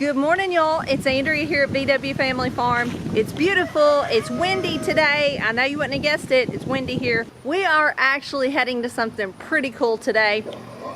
Good morning, y'all. It's Andrea here at VW Family Farm. It's beautiful. It's windy today. I know you wouldn't have guessed it. It's windy here. We are actually heading to something pretty cool today.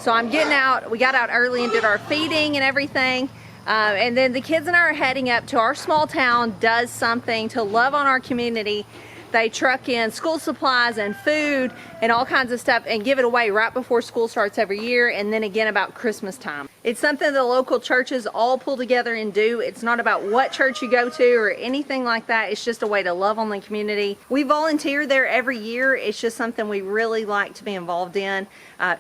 So I'm getting out. We got out early and did our feeding and everything. And then the kids and I are heading up to our small town, does something to love on our community. They truck in school supplies and food and all kinds of stuff and give it away right before school starts every year, and then again about Christmas time. It's something the local churches all pull together and do. It's not about what church you go to or anything like that. It's just a way to love on the community. We volunteer there every year. It's just something we really like to be involved in.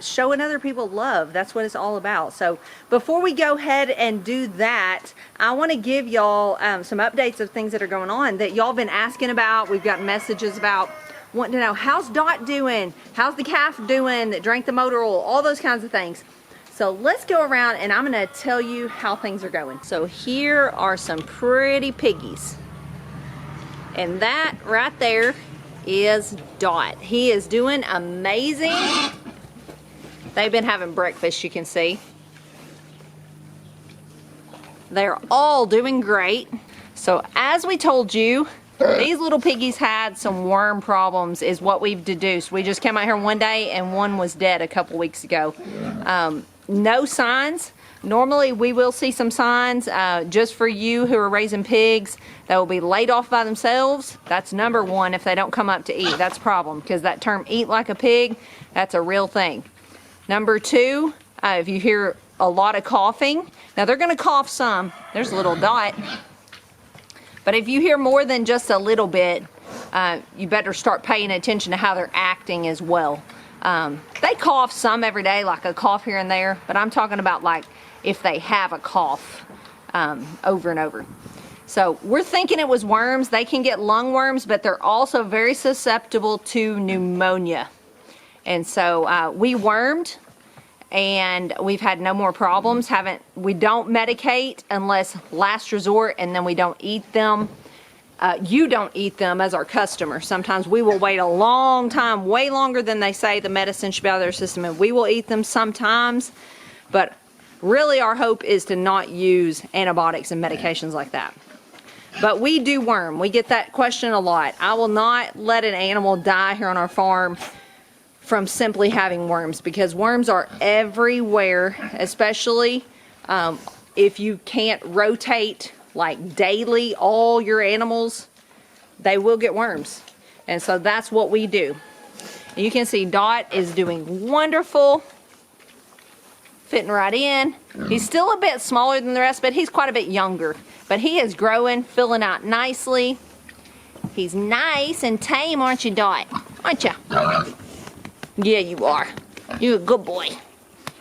Showing other people love, that's what it's all about. So before we go ahead and do that, I want to give y'all some updates of things that are going on that y'all been asking about. We've got messages about wanting to know, how's Dot doing? How's the calf doing that drank the motor oil? All those kinds of things. So let's go around and I'm going to tell you how things are going. So here are some pretty piggies. And that right there is Dot. He is doing amazing. They've been having breakfast, you can see. They're all doing great. So as we told you, these little piggies had some worm problems is what we've deduced. We just came out here one day and one was dead a couple weeks ago. No signs. Normally we will see some signs just for you who are raising pigs that will be laid off by themselves. That's number one. If they don't come up to eat, that's a problem, because that term eat like a pig, that's a real thing. Number two, if you hear a lot of coughing, now they're going to cough some. There's a little Dot. But if you hear more than just a little bit, you better start paying attention to how they're acting as well. They cough some every day, like a cough here and there, but I'm talking about like if they have a cough over and over. So we're thinking it was worms. They can get lung worms, but they're also very susceptible to pneumonia. And so we wormed, and we've had no more problems. We don't medicate unless last resort, and then we don't eat them. You don't eat them as our customer. Sometimes we will wait a long time, way longer than they say the medicine should be out of their system, and we will eat them sometimes. But really our hope is to not use antibiotics and medications like that. But we do worm. We get that question a lot. I will not let an animal die here on our farm from simply having worms, because worms are everywhere, especially if you can't rotate like daily all your animals, they will get worms. And so that's what we do. And you can see Dot is doing wonderful, fitting right in. He's still a bit smaller than the rest, but he's quite a bit younger. But he is growing, filling out nicely. He's nice and tame, aren't you, Dot? Aren't you? Yeah, you are. You're a good boy.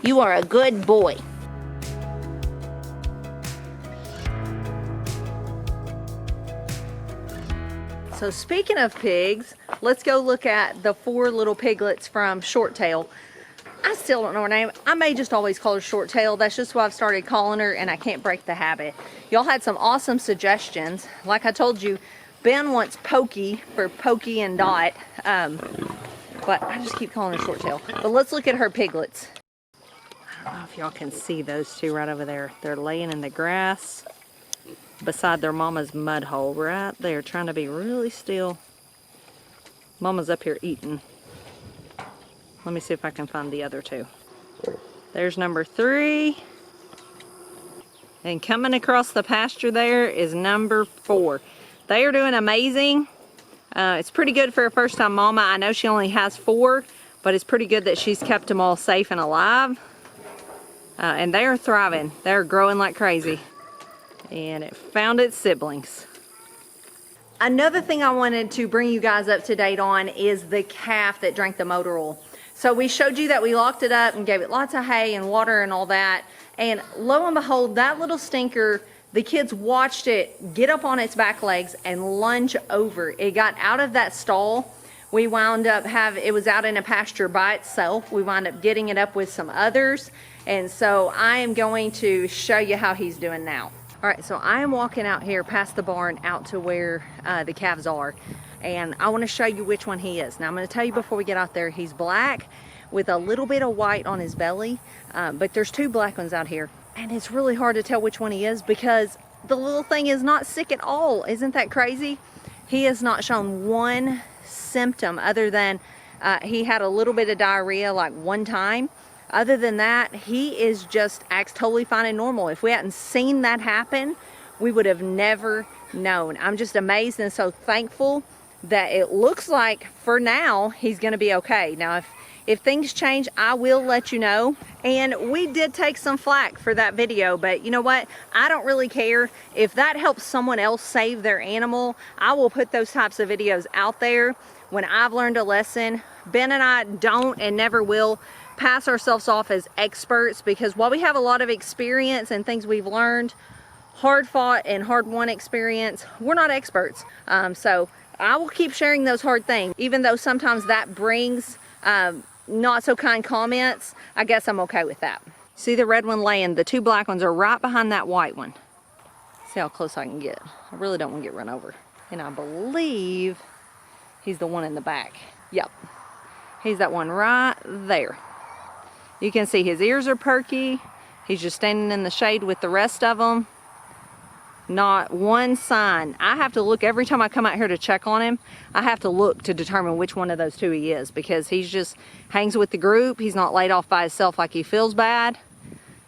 You are a good boy. So speaking of pigs, let's go look at the 4 little piglets from Short Tail. I still don't know her name. I may just always call her Short Tail. That's just what I've started calling her, and I can't break the habit. Y'all had some awesome suggestions. Like I told you, Ben wants Pokey for Pokey and Dot. But I just keep calling her Short Tail. But let's look at her piglets. I don't know if y'all can see those two right over there. They're laying in the grass beside their mama's mud hole right there, trying to be really still. Mama's up here eating. Let me see if I can find the other two. There's number 3. And coming across the pasture there is number 4. They are doing amazing. It's pretty good for a first-time mama. I know she only has 4, but it's pretty good that she's kept them all safe and alive. And they are thriving. They're growing like crazy. And it found its siblings. Another thing I wanted to bring you guys up to date on is the calf that drank the motor oil. So we showed you that we locked it up and gave it lots of hay and water and all that. And lo and behold, that little stinker, the kids watched it get up on its back legs and lunge over. It got out of that stall. We wound up it was out in a pasture by itself. We wound up getting it up with some others. And so I am going to show you how he's doing now. All right, so I am walking out here past the barn out to where the calves are. And I want to show you which one he is. Now I'm going to tell you before we get out there, he's black with a little bit of white on his belly. But there's 2 black ones out here. And it's really hard to tell which one he is because the little thing is not sick at all. Isn't that crazy? He has not shown one symptom other than he had a little bit of diarrhea like one time. Other than that, he is just acts totally fine and normal. If we hadn't seen that happen, we would have never known. I'm just amazed and so thankful that it looks like for now he's gonna be okay. Now if things change, I will let you know. And we did take some flack for that video, but you know what? I don't really care. If that helps someone else save their animal, I will put those types of videos out there when I've learned a lesson. Ben and I don't and never will pass ourselves off as experts, because while we have a lot of experience and things we've learned, hard fought and hard won experience, we're not experts. So I will keep sharing those hard things, even though sometimes that brings not so kind comments. I guess I'm okay with that. See the red one laying, the two black ones are right behind that white one. See how close I can get. I really don't want to get run over. And I believe he's the one in the back. Yep, he's that one right there. You can see his ears are perky. He's just standing in the shade with the rest of them. Not one sign. I have to look every time I come out here to check on him. I have to look to determine which one of those two he is, because he's just hangs with the group. He's not laid off by himself like he feels bad.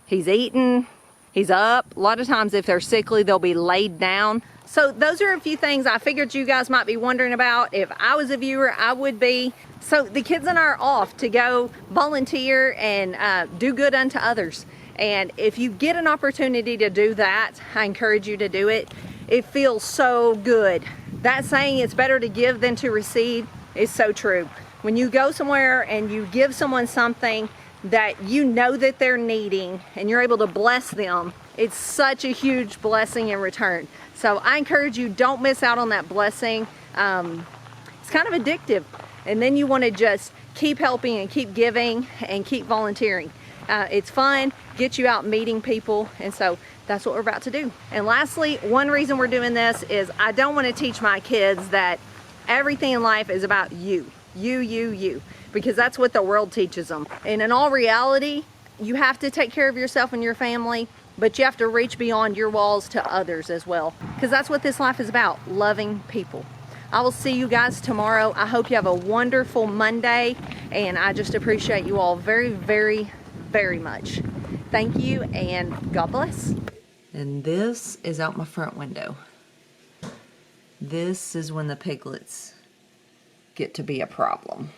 He's eating, he's up. A lot of times if they're sickly, they'll be laid down. So those are a few things I figured you guys might be wondering about. If I was a viewer, I would be. So the kids and I are off to go volunteer and do good unto others. And if you get an opportunity to do that, I encourage you to do it. It feels so good. That saying, it's better to give than to receive, is so true. When you go somewhere and you give someone something that you know that they're needing and you're able to bless them, it's such a huge blessing in return. So I encourage you, don't miss out on that blessing. It's kind of addictive. And then you want to just keep helping and keep giving and keep volunteering. It's fun, gets you out meeting people, and so that's what we're about to do. And lastly, one reason we're doing this is I don't want to teach my kids that everything in life is about you, because that's what the world teaches them. And in all reality, you have to take care of yourself and your family, but you have to reach beyond your walls to others as well, because that's what this life is about, loving people. I will see you guys tomorrow. I hope you have a wonderful Monday, and I just appreciate you all very, very, very much. Thank you, and God bless. And this is out my front window. This is when the piglets get to be a problem.